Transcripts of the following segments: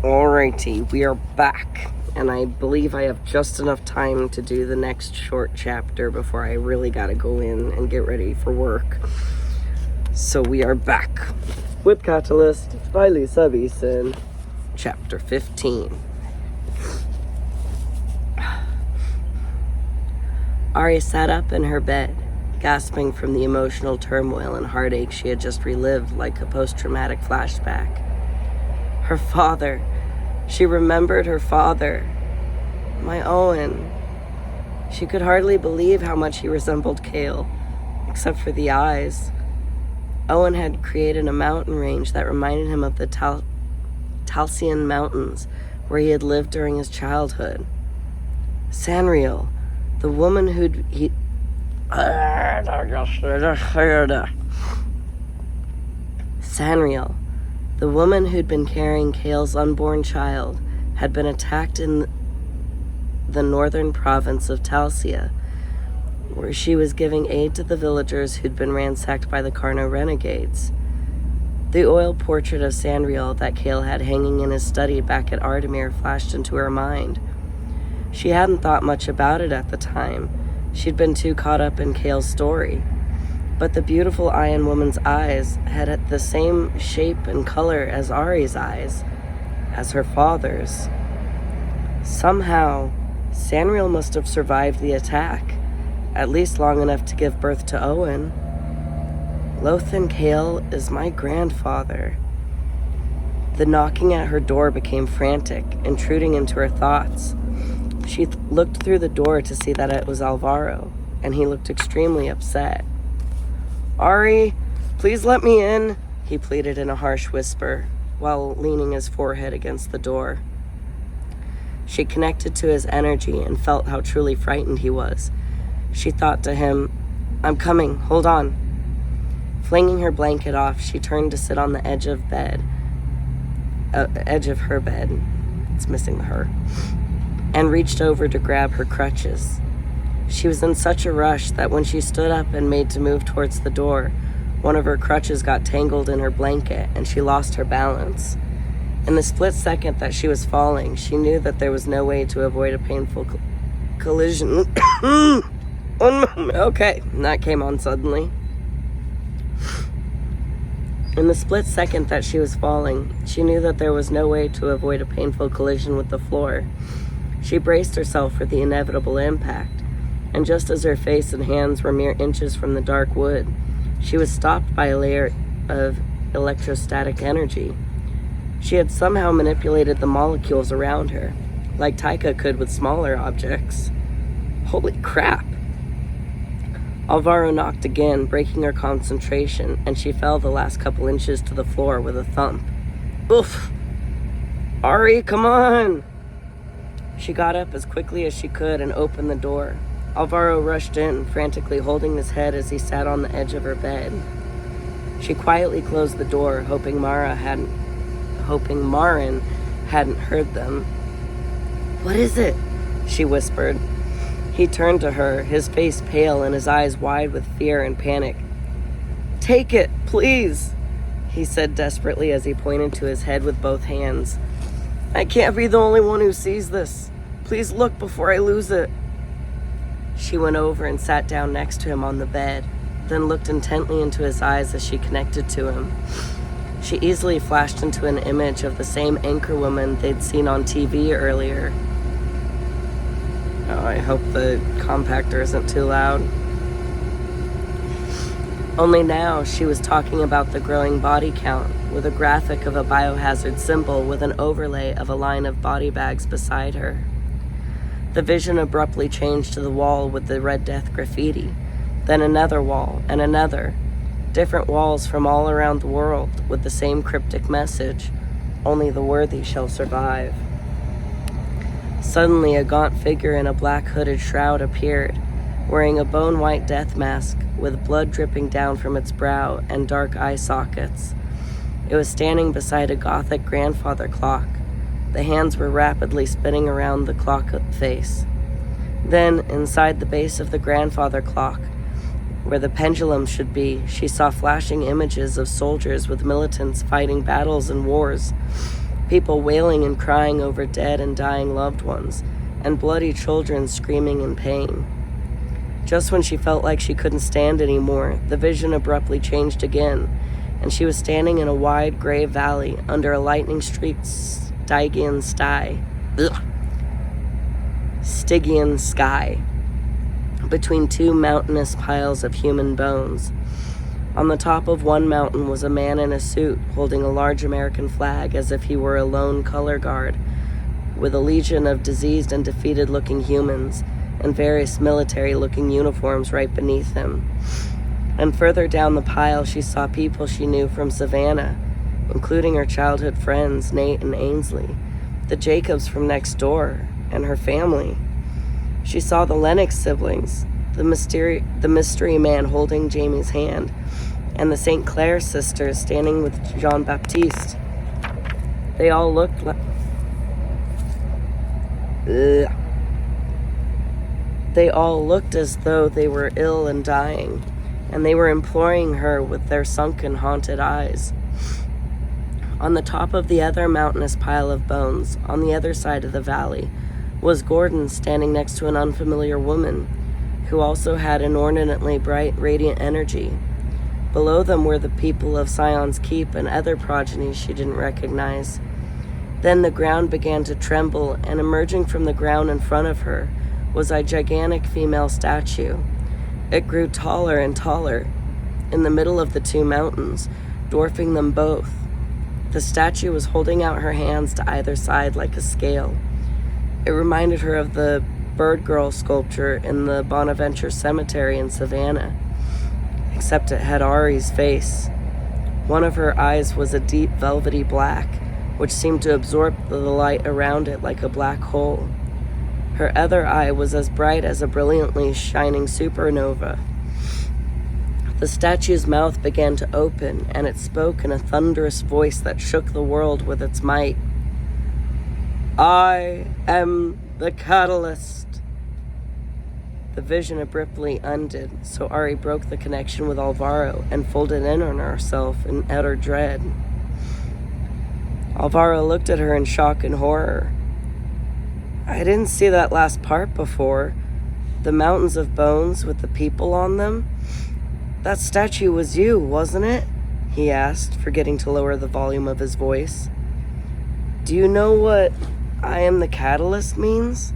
Alrighty, we are back, and I believe I have just enough time to do the next short chapter before I really gotta go in and get ready for work. So we are back with Catalyst by Lisa Beeson, chapter 15. Ari sat up in her bed, gasping from the emotional turmoil and heartache she had just relived like a post-traumatic flashback. Her father. She remembered her father. My Owen. She could hardly believe how much he resembled Cale, except for the eyes. Owen had created a mountain range that reminded him of the Talsian Mountains, where he had lived during his childhood. Sanriel, the woman Sanriel, the woman who'd been carrying Cale's unborn child, had been attacked in the northern province of Talsia, where she was giving aid to the villagers who'd been ransacked by the Carno renegades. The oil portrait of Sanriel that Cale had hanging in his study back at Ardamir flashed into her mind. She hadn't thought much about it at the time. She'd been too caught up in Cale's story. But the beautiful Ayan woman's eyes had the same shape and color as Ari's eyes, as her father's. Somehow, Sanriel must have survived the attack, at least long enough to give birth to Owen. Lothan Cale is my grandfather. The knocking at her door became frantic, intruding into her thoughts. She looked through the door to see that it was Alvaro, and he looked extremely upset. "Ari, please let me in," he pleaded in a harsh whisper, while leaning his forehead against the door. She connected to his energy and felt how truly frightened he was. She thought to him, "I'm coming, hold on." Flinging her blanket off, she turned to sit on the edge of her bed, it's missing the her, and reached over to grab her crutches. She was in such a rush that when she stood up and made to move towards the door, one of her crutches got tangled in her blanket and she lost her balance. In the split second that she was falling, she knew that there was no way to avoid a painful collision. One moment. Okay, that came on suddenly. In the split second that she was falling, she knew that there was no way to avoid a painful collision with the floor. She braced herself for the inevitable impact. And just as her face and hands were mere inches from the dark wood, she was stopped by a layer of electrostatic energy. She had somehow manipulated the molecules around her, like Taika could with smaller objects. Holy crap! Alvaro knocked again, breaking her concentration, and she fell the last couple inches to the floor with a thump. Oof! Ari, come on! She got up as quickly as she could and opened the door. Alvaro rushed in, frantically holding his head as he sat on the edge of her bed. She quietly closed the door, hoping Marin hadn't heard them. "What is it?" she whispered. He turned to her, his face pale and his eyes wide with fear and panic. "Take it, please," he said desperately as he pointed to his head with both hands. "I can't be the only one who sees this. Please look before I lose it." She went over and sat down next to him on the bed, then looked intently into his eyes as she connected to him. She easily flashed into an image of the same anchor woman they'd seen on TV earlier. Oh, I hope the compactor isn't too loud. Only now she was talking about the growing body count, with a graphic of a biohazard symbol with an overlay of a line of body bags beside her. The vision abruptly changed to the wall with the Red Death graffiti, then another wall and another, different walls from all around the world with the same cryptic message, "Only the worthy shall survive." Suddenly, a gaunt figure in a black hooded shroud appeared, wearing a bone-white death mask with blood dripping down from its brow and dark eye sockets. It was standing beside a Gothic grandfather clock. The hands were rapidly spinning around the clock face. Then, inside the base of the grandfather clock, where the pendulum should be, she saw flashing images of soldiers with militants fighting battles and wars. people wailing and crying over dead and dying loved ones, and bloody children screaming in pain. Just when she felt like she couldn't stand anymore, the vision abruptly changed again, and she was standing in a wide gray valley under a lightning-streaked Stygian sky between two mountainous piles of human bones. On the top of one mountain was a man in a suit holding a large American flag as if he were a lone color guard, with a legion of diseased and defeated-looking humans and various military-looking uniforms right beneath him. And further down the pile, she saw people she knew from Savannah, including her childhood friends, Nate and Ainsley, the Jacobs from next door, and her family. She saw the Lennox siblings, the mystery man holding Jamie's hand, and the St. Clair sisters standing with Jean-Baptiste. They all looked like... They all looked as though they were ill and dying, and they were imploring her with their sunken, haunted eyes. On the top of the other mountainous pile of bones, on the other side of the valley, was Gordon standing next to an unfamiliar woman, who also had inordinately bright, radiant energy. Below them were the people of Sion's Keep and other progenies she didn't recognize. Then the ground began to tremble, and emerging from the ground in front of her was a gigantic female statue. It grew taller and taller, in the middle of the two mountains, dwarfing them both. The statue was holding out her hands to either side like a scale. It reminded her of the Bird Girl sculpture in the Bonaventure Cemetery in Savannah, except it had Ari's face. One of her eyes was a deep velvety black, which seemed to absorb the light around it like a black hole. Her other eye was as bright as a brilliantly shining supernova. The statue's mouth began to open, and it spoke in a thunderous voice that shook the world with its might. I am the catalyst. The vision abruptly undid, so Ari broke the connection with Alvaro and folded in on herself in utter dread. Alvaro looked at her in shock and horror. I didn't see that last part before. The mountains of bones with the people on them. That statue was you, wasn't it? He asked, forgetting to lower the volume of his voice. Do you know what I am the catalyst means?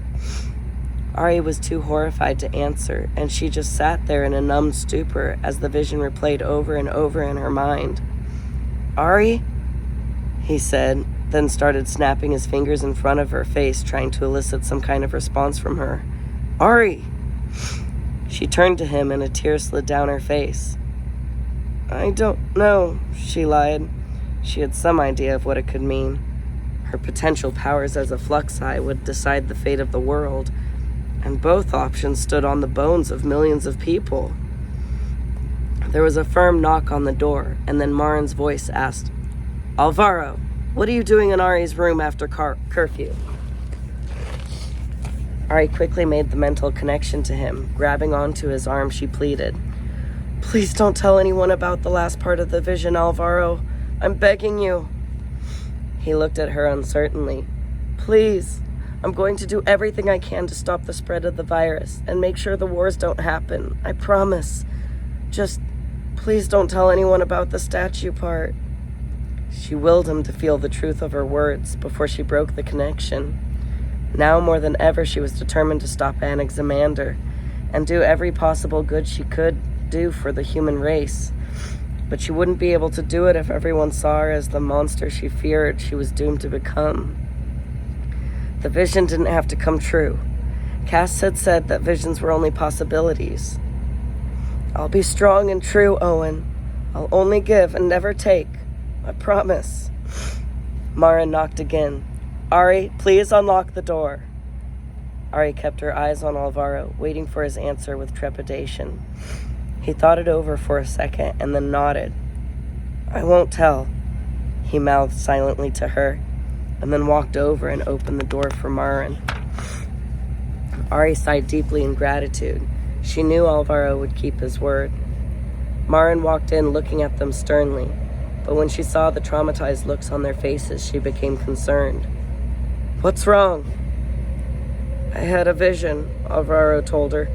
Ari was too horrified to answer, and she just sat there in a numbed stupor as the vision replayed over and over in her mind. Ari? He said, then started snapping his fingers in front of her face, trying to elicit some kind of response from her. Ari! She turned to him and a tear slid down her face. I don't know, she lied. She had some idea of what it could mean. Her potential powers as a Fluxi would decide the fate of the world, and both options stood on the bones of millions of people. There was a firm knock on the door, and then Marin's voice asked, Alvaro, what are you doing in Ari's room after curfew? Ari quickly made the mental connection to him. Grabbing onto his arm, she pleaded, Please don't tell anyone about the last part of the vision, Alvaro. I'm begging you. He looked at her uncertainly. Please, I'm going to do everything I can to stop the spread of the virus and make sure the wars don't happen. I promise. Just, please don't tell anyone about the statue part. She willed him to feel the truth of her words before she broke the connection. Now more than ever, she was determined to stop Anaximander and do every possible good she could do for the human race. But she wouldn't be able to do it if everyone saw her as the monster she feared she was doomed to become. The vision didn't have to come true. Cass had said that visions were only possibilities. I'll be strong and true, Owen. I'll only give and never take. I promise. Mara knocked again. Ari, please unlock the door. Ari kept her eyes on Alvaro, waiting for his answer with trepidation. He thought it over for a second and then nodded. I won't tell, he mouthed silently to her, and then walked over and opened the door for Marin. Ari sighed deeply in gratitude. She knew Alvaro would keep his word. Marin walked in looking at them sternly. but when she saw the traumatized looks on their faces, she became concerned. "What's wrong?" "I had a vision," Alvaro told her.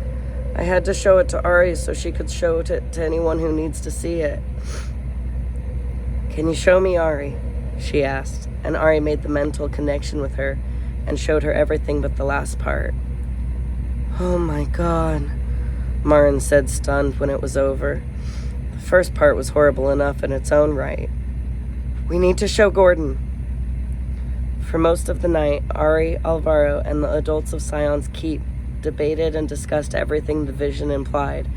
"I had to show it to Ari so she could show it to anyone who needs to see it." "Can you show me Ari?" she asked, and Ari made the mental connection with her and showed her everything but the last part. "Oh my God," Marin said, stunned, when it was over. The first part was horrible enough in its own right. "We need to show Gordon." For most of the night, Ari, Alvaro, and the adults of Scion's Keep debated and discussed everything the vision implied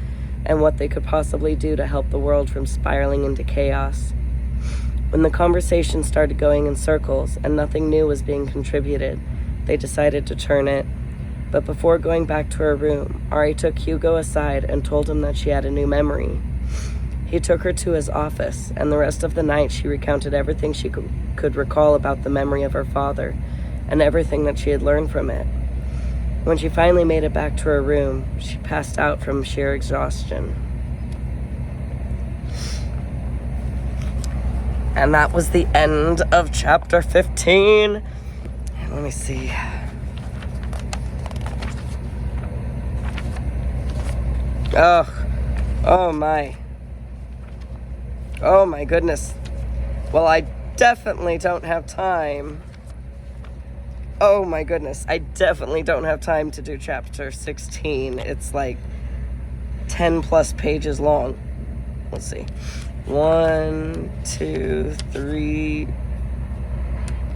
and what they could possibly do to help the world from spiraling into chaos. When the conversation started going in circles and nothing new was being contributed, they decided to turn it. But before going back to her room, Ari took Hugo aside and told him that she had a new memory. He took her to his office, and the rest of the night she recounted everything she could recall about the memory of her father and everything that she had learned from it. When she finally made it back to her room, she passed out from sheer exhaustion. And that was the end of chapter 15. Let me see. Oh my. Oh my goodness. Well, I definitely don't have time. Oh my goodness. I definitely don't have time to do chapter 16. It's like 10 plus pages long. Let's see. 1, 2, 3,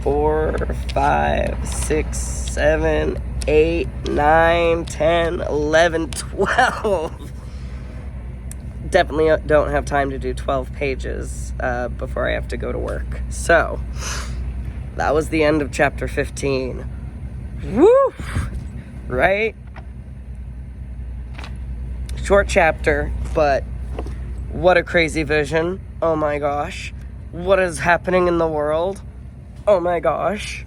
4, 5, 6, 7, 8, 9, 10, 11, 12. Definitely don't have time to do 12 pages before I have to go to work. So, that was the end of chapter 15. Woo! Right? Short chapter, but what a crazy vision. Oh my gosh. What is happening in the world? Oh my gosh.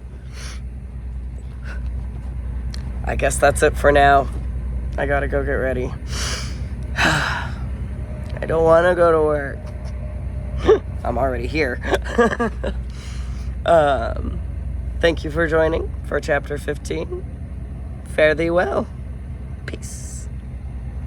I guess that's it for now. I gotta go get ready. I don't want to go to work. I'm already here. Thank you for joining for chapter 15. Fare thee well. Peace.